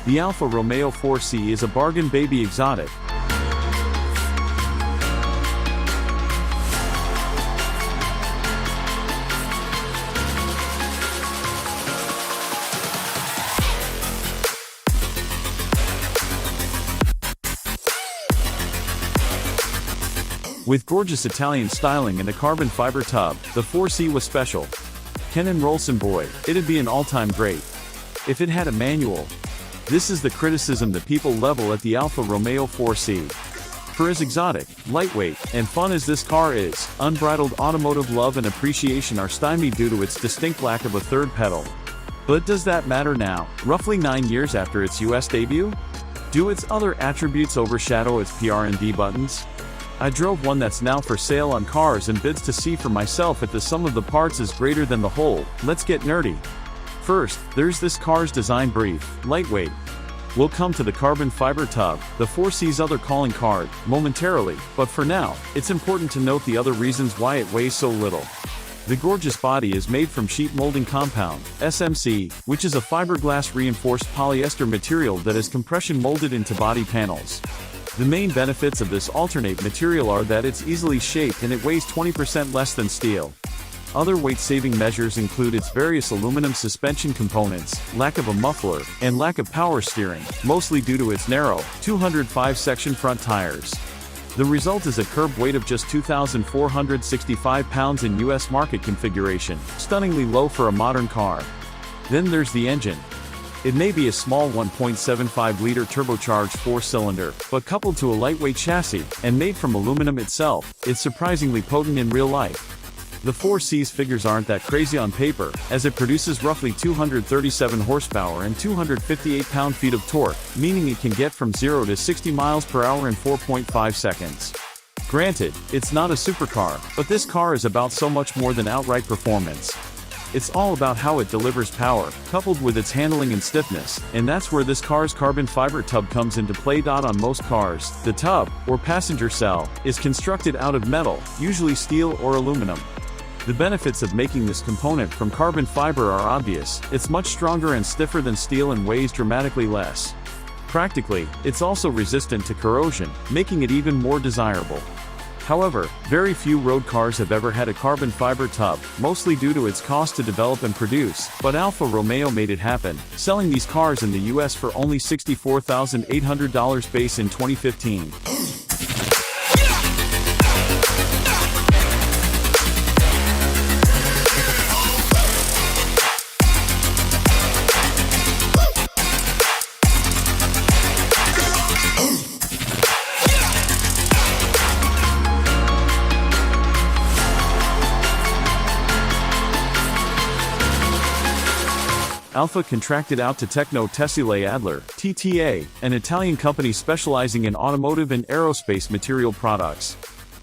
The Alfa Romeo 4C is a bargain baby exotic. With gorgeous Italian styling and a carbon fiber tub, the 4C was special. Ken and Rolson boy, it'd be an all-time great if it had a manual. This is the criticism that people level at the Alfa Romeo 4C. For as exotic, lightweight, and fun as this car is, unbridled automotive love and appreciation are stymied due to its distinct lack of a third pedal. But does that matter now, roughly 9 years after its US debut? Do its other attributes overshadow its PR&D buttons? I drove one that's now for sale on Cars and Bids to see for myself if the sum of the parts is greater than the whole. Let's get nerdy. First, there's this car's design brief: lightweight. We'll come to the carbon fiber tub, the 4C's other calling card, momentarily, but for now, it's important to note the other reasons why it weighs so little. The gorgeous body is made from sheet molding compound, SMC, which is a fiberglass reinforced polyester material that is compression molded into body panels. The main benefits of this alternate material are that it's easily shaped and it weighs 20% less than steel. Other weight-saving measures include its various aluminum suspension components, lack of a muffler, and lack of power steering, mostly due to its narrow, 205-section front tires. The result is a curb weight of just 2,465 pounds in US market configuration, stunningly low for a modern car. Then there's the engine. It may be a small 1.75-liter turbocharged 4-cylinder, but coupled to a lightweight chassis, and made from aluminum itself, it's surprisingly potent in real life. The 4C's figures aren't that crazy on paper, as it produces roughly 237 horsepower and 258 pound-feet of torque, meaning it can get from 0 to 60 miles per hour in 4.5 seconds. Granted, it's not a supercar, but this car is about so much more than outright performance. It's all about how it delivers power, coupled with its handling and stiffness, and that's where this car's carbon fiber tub comes into play. On most cars, the tub, or passenger cell, is constructed out of metal, usually steel or aluminum. The benefits of making this component from carbon fiber are obvious: it's much stronger and stiffer than steel and weighs dramatically less. Practically, it's also resistant to corrosion, making it even more desirable. However, very few road cars have ever had a carbon fiber tub, mostly due to its cost to develop and produce, but Alfa Romeo made it happen, selling these cars in the US for only $64,800 base in 2015. Alfa contracted out to Tecno Tessile Adler, TTA, an Italian company specializing in automotive and aerospace material products.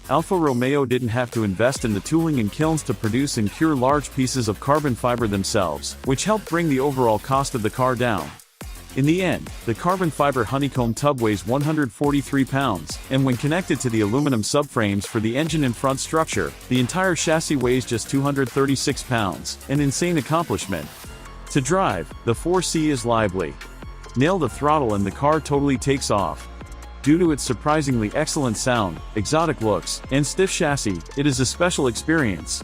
Alfa Romeo didn't have to invest in the tooling and kilns to produce and cure large pieces of carbon fiber themselves, which helped bring the overall cost of the car down. In the end, the carbon fiber honeycomb tub weighs 143 pounds, and when connected to the aluminum subframes for the engine and front structure, the entire chassis weighs just 236 pounds, an insane accomplishment. To drive, the 4C is lively. Nail the throttle and the car totally takes off. Due to its surprisingly excellent sound, exotic looks, and stiff chassis, it is a special experience.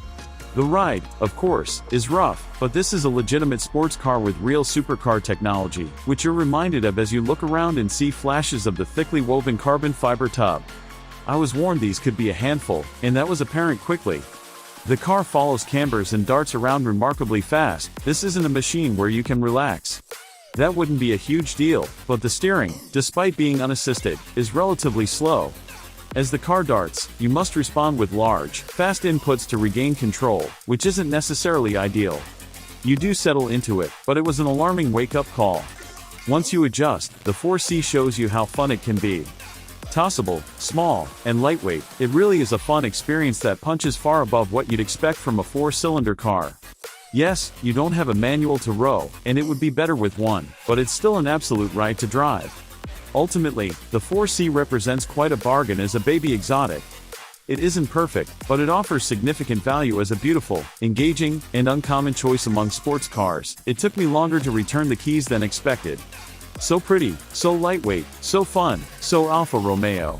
The ride, of course, is rough, but this is a legitimate sports car with real supercar technology, which you're reminded of as you look around and see flashes of the thickly woven carbon fiber tub. I was warned these could be a handful, and that was apparent quickly. The car follows cambers and darts around remarkably fast. This isn't a machine where you can relax. That wouldn't be a huge deal, but the steering, despite being unassisted, is relatively slow. As the car darts, you must respond with large, fast inputs to regain control, which isn't necessarily ideal. You do settle into it, but it was an alarming wake-up call. Once you adjust, the 4C shows you how fun it can be. Tossable, small, and lightweight, it really is a fun experience that punches far above what you'd expect from a 4-cylinder car. Yes, you don't have a manual to row, and it would be better with one, but it's still an absolute ride to drive. Ultimately, the 4C represents quite a bargain as a baby exotic. It isn't perfect, but it offers significant value as a beautiful, engaging, and uncommon choice among sports cars. It took me longer to return the keys than expected. So pretty, so lightweight, so fun, so Alfa Romeo.